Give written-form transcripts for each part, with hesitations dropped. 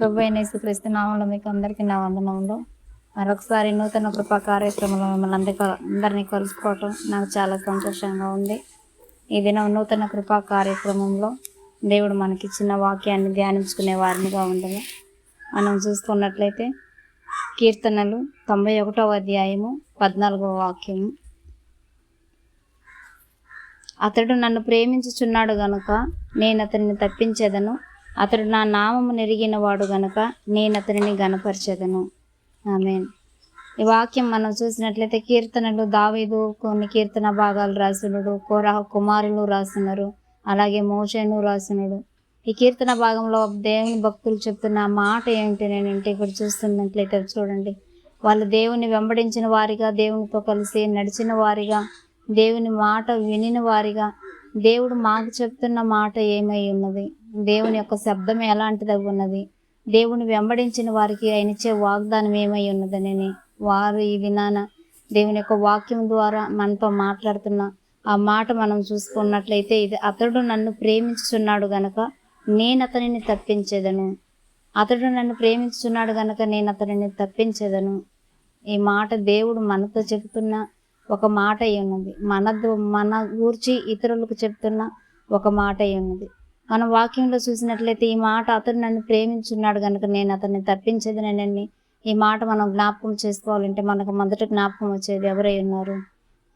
ప్రభువైన యేసుక్రీస్తు నామములో మీకు అందరికీ నా వందనములు. మరొకసారి నూతన కృపా కార్యక్రమంలో మిమ్మల్ని అందరినీ కలుసుకోవటం నాకు చాలా సంతోషంగా ఉంది. ఈ దినం నూతన కృపా కార్యక్రమంలో దేవుడు మనకిచ్చిన వాక్యాన్ని ధ్యానించుకునే వారినిగా ఉండము. మనం చూసుకున్నట్లయితే కీర్తనలు 91వ అధ్యాయము 14వ వాక్యము. అతడు నన్ను ప్రేమించుచున్నాడు గనుక నేను అతనిని తప్పించేదను. అతడు నా నామము నెరిగిన వాడు గనుక నేను అతనిని గనపరిచెదను. ఆమేన్. ఈ వాక్యం మనం చూసినట్లయితే కీర్తనలు దావీదు కొన్ని కీర్తన భాగాలు రాసినడు, కోరహ కుమారులు రాసినారు, అలాగే మోషేను రాసినడు. ఈ కీర్తన భాగంలో దేవుని భక్తులు చెప్తున్న మాట ఏంటి నేనంటే ఇక్కడ చూస్తున్నట్లయితే చూడండి, వాళ్ళు దేవుని వెంబడించిన వారిగా, దేవునితో కలిసి నడిచిన వారిగా, దేవుని మాట వినిన వారిగా, దేవుడు మాకు చెప్తున్న మాట ఏమై ఉన్నది, దేవుని యొక్క శబ్దం ఎలాంటిది ఉన్నది, దేవుని వెంబడించిన వారికి ఆయన ఇచ్చే వాగ్దానం ఏమై ఉన్నదని వారు ఈ దినాన దేవుని యొక్క వాక్యం ద్వారా మనతో మాట్లాడుతున్న ఆ మాట మనం చూసుకున్నట్లయితే, ఇది అతడు నన్ను ప్రేమించుచున్నాడు గనక నేను అతనిని తప్పించేదను. అతడు నన్ను ప్రేమించుచున్నాడు గనక నేను అతనిని తప్పించేదను. ఈ మాట దేవుడు మనతో చెబుతున్న ఒక మాట ఉన్నది, మన గూర్చి ఇతరులకు చెప్తున్న ఒక మాట ఉన్నది. మన వాక్యంలో చూసినట్లయితే ఈ మాట అతడు నన్ను ప్రేమించున్నాడు కనుక నేను అతన్ని తప్పించేదనని ఈ మాట మనం జ్ఞాపకం చేసుకోవాలంటే మనకు మొదట జ్ఞాపకం వచ్చేది ఎవరై ఉన్నారు?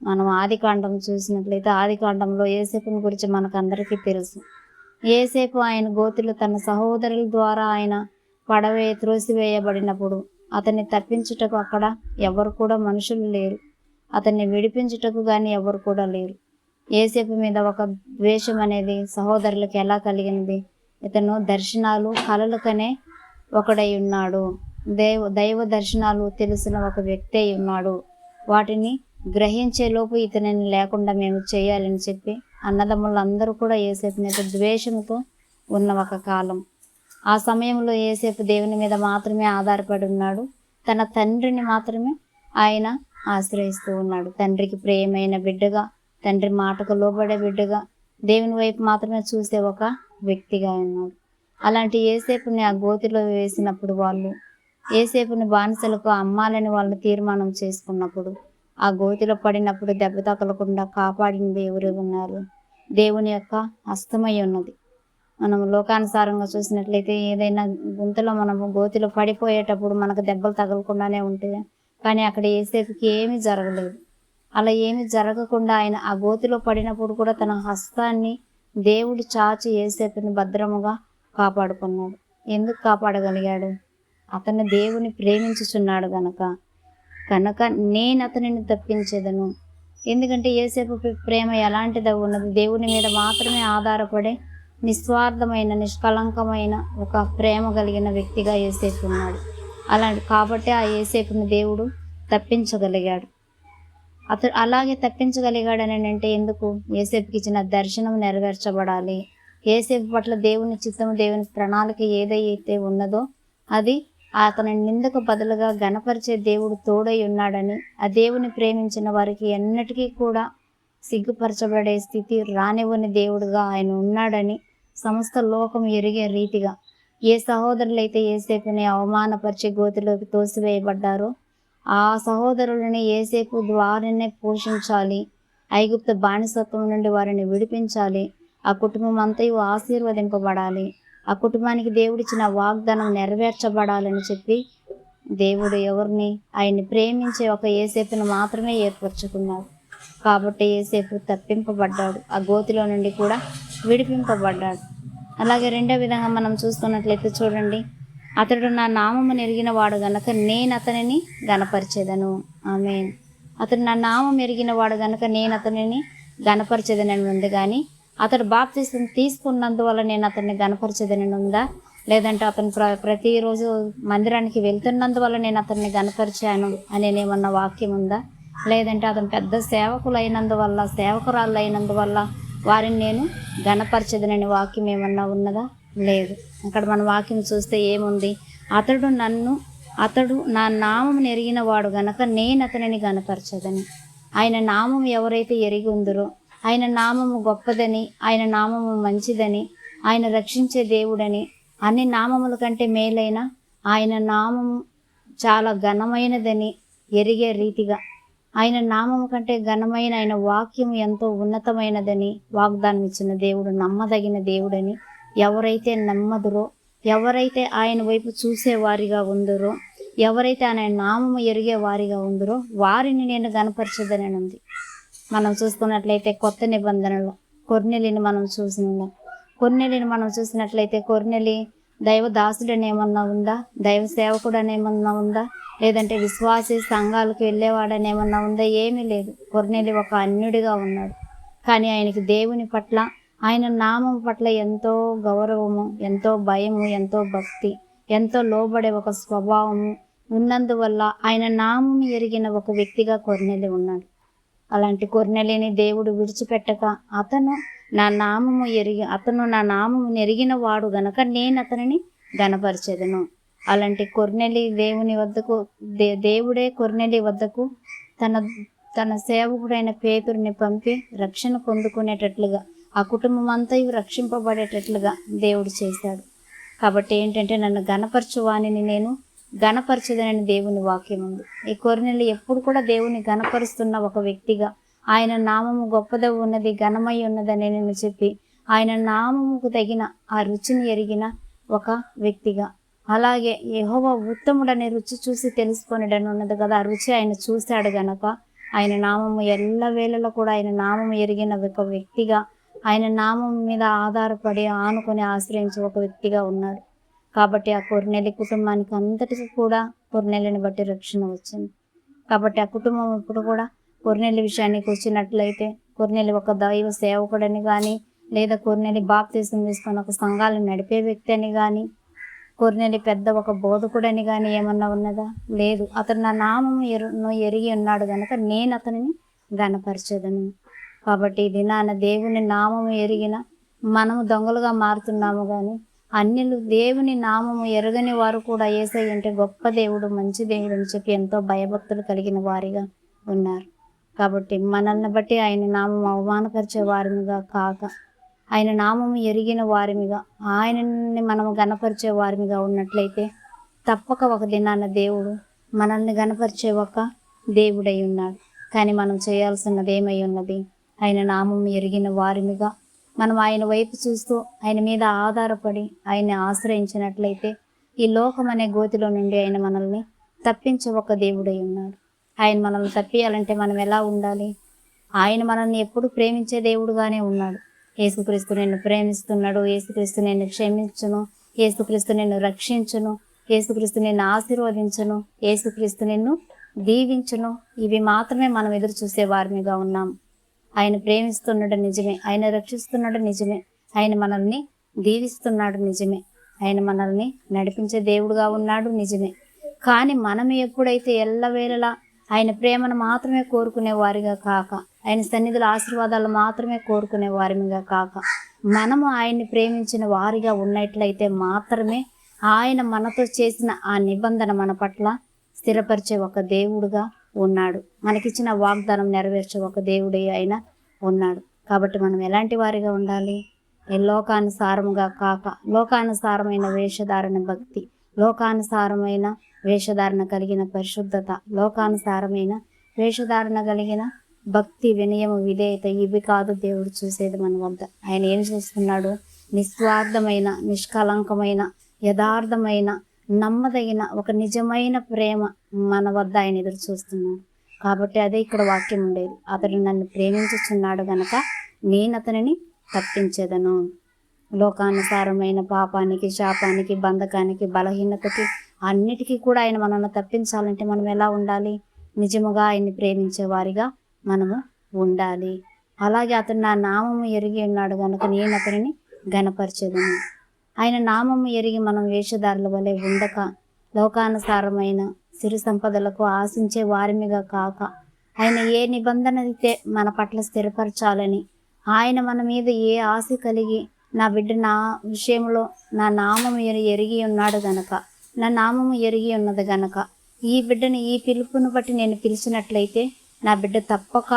మనం ఆదికాండం చూసినట్లయితే ఆదికాండంలో యోసేపుని గురించి మనకు అందరికీ తెలుసు. యోసేపు ఆయన గోతిలో తన సహోదరుల ద్వారా ఆయన త్రోసివేయబడినప్పుడు అతన్ని తప్పించుటకు అక్కడ ఎవరు కూడా మనుషులు లేరు, అతన్ని విడిపించుటకు కానీ ఎవరు కూడా లేరు. యోసేపు మీద ఒక ద్వేషం అనేది సహోదరులకు ఎలా కలిగినది? ఇతను దర్శనాలు కలలకనే ఒకడై ఉన్నాడు, దైవ దర్శనాలు తెలిసిన ఒక వ్యక్తి అయి ఉన్నాడు, వాటిని గ్రహించేలోపు ఇతనిని లేకుండా మేము చేయాలని చెప్పి అన్నదమ్ములందరూ కూడా యోసేపు మీద ద్వేషంతో ఉన్న ఒక కాలం. ఆ సమయంలో యోసేపు దేవుని మీద మాత్రమే ఆధారపడి ఉన్నాడు, తన తండ్రిని మాత్రమే ఆయన ఆశ్రయిస్తూ ఉన్నాడు. తండ్రికి ప్రియమైన బిడ్డగా, తండ్రి మాటకు లోబడే బిడ్డగా, దేవుని వైపు మాత్రమే చూసే ఒక వ్యక్తిగా ఉన్నాడు. అలాంటి యోసేపుని ఆ గోతిలో వేసినప్పుడు, వాళ్ళు యోసేపుని బానిసలకు అమ్మాలని వాళ్ళు తీర్మానం చేసుకున్నప్పుడు, ఆ గోతిలో పడినప్పుడు దెబ్బ తగలకుండా కాపాడింది ఎవరు ఉన్నారు? దేవుని యొక్క హస్తమై ఉన్నది. మనం లోకానుసారంగా చూసినట్లయితే ఏదైనా గుంతలో మనము గోతిలో పడిపోయేటప్పుడు మనకు దెబ్బలు తగలకుండానే ఉంటాయి, కానీ అక్కడ యోసేపుకి ఏమీ జరగలేదు. అలా ఏమి జరగకుండా ఆయన ఆ గోతిలో పడినప్పుడు కూడా తన హస్తాన్ని దేవుడు చాచి యోసేపుని భద్రముగా కాపాడుకున్నాడు. ఎందుకు కాపాడగలిగాడు? అతను దేవుని ప్రేమించుచున్నాడు కనుక నేను అతనిని తప్పించేదను. ఎందుకంటే యోసేపు ప్రేమ ఎలాంటిదో ఉన్నది, దేవుని మీద మాత్రమే ఆధారపడే నిస్వార్థమైన నిష్కలంకమైన ఒక ప్రేమ కలిగిన వ్యక్తిగా యోసేపు ఉన్నాడు. కాబట్టి ఆ యోసేపుని దేవుడు తప్పించగలిగాడు. అతడు అలాగే తప్పించగలిగాడని అంటే ఎందుకు? యోసేపుకి ఇచ్చిన దర్శనం నెరవేర్చబడాలి. యోసేపు పట్ల దేవుని చిత్తము, దేవుని ప్రణాళిక ఏదైతే ఉన్నదో అది అతని నిందకు బదులుగా గణపరిచే దేవుడు తోడై ఉన్నాడని, ఆ దేవుని ప్రేమించిన వారికి ఎన్నటికీ కూడా సిగ్గుపరచబడే స్థితి రానివ్వని దేవుడుగా ఆయన ఉన్నాడని సమస్త లోకం ఎరిగే రీతిగా ఏ సహోదరులైతే యోసేపుని అవమానపరిచి గోతిలోకి తోసివేయబడ్డారో ఆ సహోదరులని యోసేపు ద్వారానే పోషించాలి, ఐగుప్తు బానిసత్వం నుండి వారిని విడిపించాలి, ఆ కుటుంబం అంతయు ఆశీర్వదింపబడాలి, ఆ కుటుంబానికి దేవుడిచ్చిన వాగ్దానం నెరవేర్చబడాలని చెప్పి దేవుడు ఎవరిని? ఆయన్ని ప్రేమించే ఒక యోసేపును మాత్రమే ఏర్పరచుకున్నాడు. కాబట్టి యోసేపు తప్పింపబడ్డాడు, ఆ గోతిలో నుండి కూడా విడిపింపబడ్డాడు. అలాగే రెండో విధంగా మనం చూస్తున్నట్లయితే చూడండి, అతడు నా నామము ఎరిగిన వాడు గనక నేను అతనిని గనపరిచేదను. ఆమేన్. అతడు నా నామం ఎరిగిన వాడు గనక నేను అతనిని గనపరిచేదనని ఉంది, కానీ అతడు బాప్తిసం తీసుకున్నందువల్ల నేను అతన్ని గనపరిచేదనని ఉందా? లేదంటే అతను ప్రతిరోజు మందిరానికి వెళ్తున్నందువల్ల నేను అతన్ని గనపరిచాను అనేమన్నా వాక్యం ఉందా? లేదంటే అతను పెద్ద సేవకులు అయినందువల్ల, సేవకురాళ్ళు అయినందువల్ల వారిని నేను గనపరిచేదనని వాక్యం ఏమన్నా ఉన్నదా? లేదు. అక్కడ మన వాక్యం చూస్తే ఏముంది? అతడు నా నామం ఎరిగిన వాడు గనక నేను అతనిని గనపరచదని. ఆయన నామం ఎవరైతే ఎరిగి ఉందరో, ఆయన నామము గొప్పదని, ఆయన నామము మంచిదని, ఆయన రక్షించే దేవుడని, అన్ని నామముల కంటే మేలైన ఆయన నామము చాలా ఘనమైనదని ఎరిగే రీతిగా, ఆయన నామము కంటే ఘనమైన ఆయన వాక్యం ఎంతో ఉన్నతమైనదని వాగ్దానం ఇచ్చిన దేవుడు నమ్మదగిన దేవుడని ఎవరైతే నమ్మదురో, ఎవరైతే ఆయన వైపు చూసేవారిగా ఉందరో, ఎవరైతే ఆయన నామము ఎరిగే వారిగా ఉందరో వారిని నేను గణపరచదని ఉంది. మనం చూసుకున్నట్లయితే కొత్త నిబంధనలో కొర్నేలిని మనం చూసినట్లయితే కొర్నేలి దైవ దాసుడని ఏమన్నా ఉందా, దైవ సేవకుడు అని ఏమన్నా ఉందా, లేదంటే విశ్వాసి సంఘాలకు వెళ్ళేవాడని ఏమన్నా ఉందా? ఏమీ లేదు. కొర్నేలి ఒక అన్యుడిగా ఉన్నాడు. కానీ ఆయనకి దేవుని పట్ల, ఆయన నామం పట్ల ఎంతో గౌరవము, ఎంతో భయము, ఎంతో భక్తి, ఎంతో లోబడే ఒక స్వభావము ఉన్నందువల్ల ఆయన నామం ఎరిగిన ఒక వ్యక్తిగా కొర్నేలి ఉన్నాడు. అలాంటి కొర్నేలిని దేవుడు విడిచిపెట్టక అతను నా నామము ఎరిగిన వాడు గనక నేను అతనిని గణపరిచెదను. అలాంటి కొర్నేలి దేవుని వద్దకు దేవుడే కొర్నేలి వద్దకు తన సేవకుడైన పేతురుని పంపి రక్షణ పొందుకునేటట్లుగా, ఆ కుటుంబం అంతా రక్షింపబడేటట్లుగా దేవుడు చేశాడు. కాబట్టి ఏంటంటే నన్ను గణపరచువానిని నేను గణపరచదనని దేవుని వాక్యం ఉంది. ఈ కొర్నేలి ఎప్పుడు కూడా దేవుని గణపరుస్తున్న ఒక వ్యక్తిగా, ఆయన నామము గొప్పద ఉన్నది, ఘనమై ఉన్నదని నేను చెప్పి ఆయన నామముకు తగిన ఆ రుచిని ఎరిగిన ఒక వ్యక్తిగా, అలాగే యెహోవా ఉత్తముడనే రుచి చూసి తెలుసుకొనిడని ఉన్నది కదా, ఆ రుచి ఆయన చూశాడు గనక ఆయన నామము ఎల్లవేళలో కూడా ఆయన నామము ఎరిగిన ఒక వ్యక్తిగా, ఆయన నామం మీద ఆధారపడి ఆనుకొని ఆశ్రయించే ఒక వ్యక్తిగా ఉన్నాడు. కాబట్టి ఆ కొర్నేలి కుటుంబానికి అంతటికి కూడా కొర్నేలిని బట్టి రక్షణ వచ్చింది. కాబట్టి ఆ కుటుంబం ఇప్పుడు కూడా కొర్నేలి విషయానికి వచ్చినట్లయితే కొర్నేలి ఒక దైవ సేవకుడని కానీ, లేదా కొర్నేలి బాప్తిసం తీసుకొని ఒక సంఘాలను నడిపే వ్యక్తి అని కానీ, కొర్నేలి పెద్ద ఒక బోధకుడని కానీ ఏమన్నా ఉన్నదా? లేదు. అతను నా నామము ఎరిగి ఉన్నాడు కనుక నేను అతనిని గణపరచదను. కాబట్టి ఈ దినాన దేవుని నామము ఎరిగిన మనము దొంగలుగా మారుతున్నాము, కానీ అన్యులు దేవుని నామము ఎరగని వారు కూడా యేసయ్య అంటే గొప్ప దేవుడు, మంచి దేవుడు అని చెప్పి ఎంతో భయభక్తులు కలిగిన వారిగా ఉన్నారు. కాబట్టి మనల్ని బట్టి ఆయన నామం అవమానపరిచే వారిగా కాక, ఆయన నామము ఎరిగిన వారిగా, ఆయనని మనము గణపరిచే వారిగా ఉన్నట్లయితే తప్పక ఒక దినాన దేవుడు మనల్ని గణపరిచే ఒక దేవుడై ఉన్నాడు. కానీ మనం చేయాల్సినది ఏమై ఉన్నది? ఆయన నామము ఎరిగిన వారిగా మనం ఆయన వైపు చూస్తూ ఆయన మీద ఆధారపడి ఆయన్ని ఆశ్రయించినట్లయితే ఈ లోకం అనే గోతిలో నుండి ఆయన మనల్ని తప్పించే ఒక దేవుడై ఉన్నాడు. ఆయన మనల్ని తప్పియాలంటే మనం ఎలా ఉండాలి? ఆయన మనల్ని ఎప్పుడు ప్రేమించే దేవుడుగానే ఉన్నాడు. యేసుక్రీస్తు నిన్ను ప్రేమిస్తున్నాడు, యేసుక్రీస్తు నిన్ను క్షమించును, యేసుక్రీస్తు నిన్ను రక్షించును, యేసుక్రీస్తు నిన్ను ఆశీర్వదించును, యేసుక్రీస్తు నిన్ను దీవించును. ఇవి మాత్రమే మనం ఎదురు చూసే వారిగా ఉన్నాం. ఆయన ప్రేమిస్తున్నాడు నిజమే, ఆయన రక్షిస్తున్నాడు నిజమే, ఆయన మనల్ని దీవిస్తున్నాడు నిజమే, ఆయన మనల్ని నడిపించే దేవుడుగా ఉన్నాడు నిజమే. కానీ మనం ఎప్పుడైతే ఎల్లవేళలా ఆయన ప్రేమను మాత్రమే కోరుకునే వారిగా కాక, ఆయన సన్నిధుల ఆశీర్వాదాలు మాత్రమే కోరుకునే వారిగా కాక, మనము ఆయన్ని ప్రేమించిన వారిగా ఉన్నట్లయితే మాత్రమే ఆయన మనతో చేసిన ఆ నిబంధన మన పట్ల స్థిరపరిచే ఒక దేవుడుగా ఉన్నాడు. మనకిచ్చిన వాగ్దానం నెరవేర్చే ఒక దేవుడే ఆయన ఉన్నాడు. కాబట్టి మనం ఎలాంటి వారిగా ఉండాలి? లోకానుసారముగా కాక, లోకానుసారమైన వేషధారణ భక్తి, లోకానుసారమైన వేషధారణ కలిగిన పరిశుద్ధత, లోకానుసారమైన వేషధారణ కలిగిన భక్తి, వినయము, విధేయత, ఇవి కాదు దేవుడు చూసేది మన వద్ద. ఆయన ఏం చూస్తున్నాడు? నిస్వార్థమైన, నిష్కలంకమైన, యథార్థమైన, నమ్మదగిన ఒక నిజమైన ప్రేమ మన వద్ద ఆయన ఎదురు చూస్తున్నాడు. కాబట్టి అదే ఇక్కడ వాక్యం ఉండేది. అతడు నన్ను ప్రేమించుచున్నాడు గనక నేను అతనిని తప్పించేదను. లోకానుసారమైన పాపానికి, శాపానికి, బంధకానికి, బలహీనతకి, అన్నిటికీ కూడా ఆయన మనల్ని తప్పించాలంటే మనం ఎలా ఉండాలి? నిజముగా ఆయన్ని ప్రేమించే వారిగా మనము ఉండాలి. అలాగే అతను నా నామము ఎరిగి ఉన్నాడు కనుక నేను అతనిని ఘనపరిచేదను. ఆయన నామము ఎరిగి మనం వేషధారుల వలె ఉండక, లోకానుసారమైన సిరి సంపదలకు ఆశించే వారిమిగా కాక, ఆయన ఏ నిబంధన అయితే మన పట్ల స్థిరపరచాలని, ఆయన మన మీద ఏ ఆశ కలిగి నా బిడ్డ నా విషయంలో నా నామము ఎరిగి ఉన్నాడు గనక, నా నామము ఎరిగి ఉన్నది గనక ఈ బిడ్డని ఈ పిలుపును బట్టి నేను పిలిచినట్లయితే నా బిడ్డ తప్పక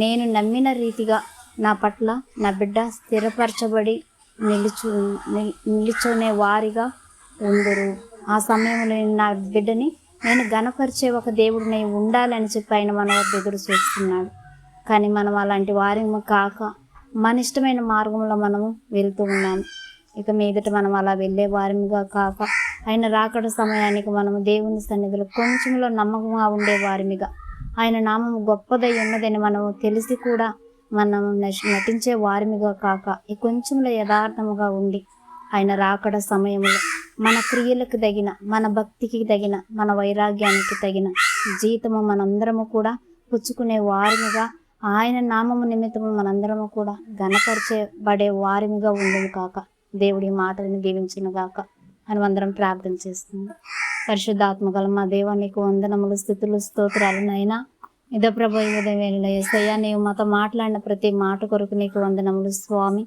నేను నమ్మిన రీతిగా నా పట్ల నా బిడ్డ స్థిరపరచబడి నిలుచునే వారిగా ఉందరు. ఆ సమయంలో నా బిడ్డని నేను గణపరిచే ఒక దేవుడిని ఉండాలని చెప్పి ఆయన మన వద్ద ఎదురు చూస్తున్నాడు. కానీ మనం అలాంటి వారిని కాక మన ఇష్టమైన మార్గంలో మనము వెళ్తూ ఉన్నాము. ఇక మీదట మనం అలా వెళ్ళే వారిగా కాక ఆయన రాకడ సమయానికి మనము దేవుని సన్నిధిలో కొంచెంలో నమ్మకంగా ఉండే వారిగా, ఆయన నామము గొప్పదై ఉన్నదని మనము తెలిసి కూడా మనం నటించే వారిగా కాక ఈ కొంచెంలో యథార్థముగా ఉండి ఆయన రాకడ సమయంలో మన క్రియలకు తగిన, మన భక్తికి తగిన, మన వైరాగ్యానికి తగిన జీతము మనందరము కూడా పుచ్చుకునే వారిగా, ఆయన నామము నిమిత్తము మనందరము కూడా గణపరచబడే వారిగా ఉండము కాక. దేవుడి మాటలను దీవించును గాక అని అందరం ప్రార్థన చేస్తుంది. పరిశుద్ధాత్మ గల మా దేవా, నీకు వందనములు, స్తుతులు, స్తోత్రాలు నైనా. ఇదో ప్రభు ఉదయం యేసయ్యా, నీవు మాతో మాట్లాడిన ప్రతి మాట కొరకు నీకు వందనములు స్వామి.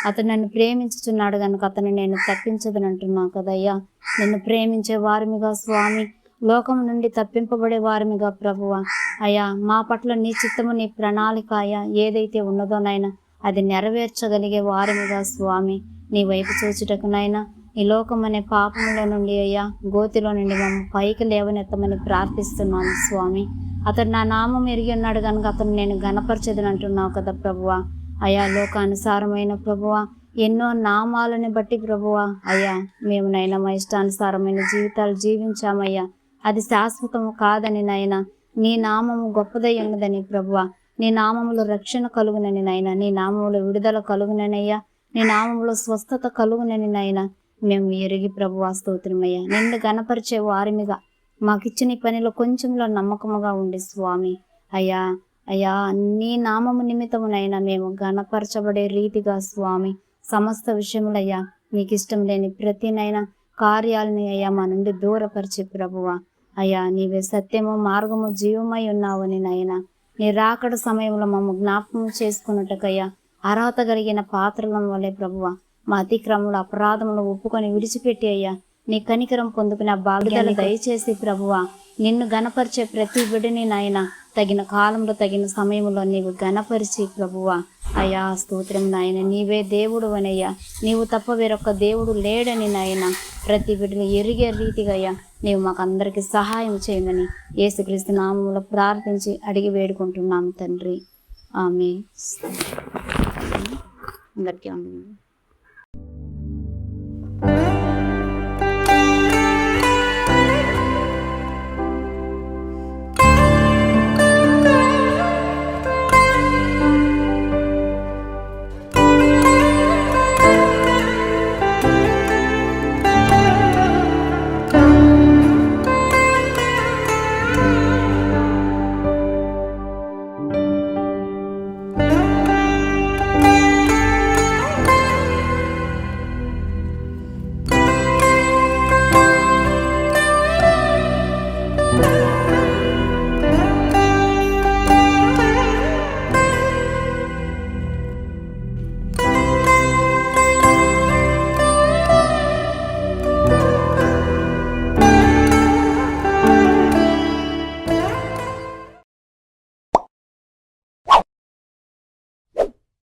అతను నన్ను ప్రేమించుచున్నాడు కనుక అతను నేను తప్పించదని అంటున్నావు కదయ్యా. నిన్ను ప్రేమించే వారిగా స్వామి, లోకం నుండి తప్పింపబడే వారిగా ప్రభువా అయ్యా, మా పట్ల నీ చిత్తము, నీ ప్రణాళిక అయ్యా ఏదైతే ఉన్నదోనైనా అది నెరవేర్చగలిగే వారిగా స్వామి నీ వైపు చూచుటకునైనా ఈ లోకం అనే పాపంలో నుండి అయ్యా, గోతిలో నుండి మమ్మల్ని పైకి లేవనెత్తమని ప్రార్థిస్తున్నాను స్వామి. అతడు నా నామం ఎరిగి ఉన్నాడు కనుక అతను నేను గణపరచదని అంటున్నావు కదా ప్రభువా అయ్యా. లోకానుసారమైన ప్రభువా ఎన్నో నామాలని బట్టి ప్రభువా అయ్యా మేము నైనా మా ఇష్టానుసారమైన జీవితాలు జీవించామయ్యా. అది శాశ్వతము కాదని నాయన, నీ నామము గొప్పదై ఉన్నదని ప్రభువా, నీ నామములో రక్షణ కలుగునని నాయన, నీ నామములో విడుదల కలుగుననయ్యా, నీ నామములో స్వస్థత కలుగునని నాయన మేము ఎరిగి ప్రభువా స్తోత్రమయ్యా. నిన్ను గణపరిచే వారిమిగా మాకిచ్చిన పనిలో కొంచెంలో నమ్మకముగా ఉండి స్వామి అయ్యా అయ్యా, నీ నామము నిమిత్తమునైనా మేము గణపరచబడే రీతిగా స్వామి సమస్త విషయములయ్యా నీకు ఇష్టం లేని ప్రతినైనా కార్యాలని అయ్యా మా నుండి దూరపరిచే ప్రభువా అయ్యా. నీవే సత్యము, మార్గము, జీవమై ఉన్నావని నాయన, నీ రాకడ సమయంలో మమ్మ జ్ఞాపకం చేసుకున్నట్టుకయ్యా అర్హత కలిగిన పాత్రల వల్లే ప్రభువా మా అతిక్రమములు, అపరాధములు ఒప్పుకొని విడిచిపెట్టి అయ్యా నీ కనికరం పొందుకునే భాగ్యాన్ని దయచేసి ప్రభువా నిన్ను గణపరిచే ప్రతి బిడ్డని నాయన తగిన కాలంలో, తగిన సమయంలో నీవు గణపరిచి ప్రభువా అయ్యా స్తోత్రం నాయన. నీవే దేవుడు అనయ్యా, నీవు తప్ప వేరొక్క దేవుడు లేడని నాయన ప్రతి బిడ్డని ఎరిగే రీతిగా అయ్యా నీవు మాకు అందరికీ సహాయం చేయమని యేసుక్రీస్తు నామములో ప్రార్థించి అడిగి వేడుకుంటున్నాము తండ్రి. ఆమేన్. అందరికీ ఆమేన్.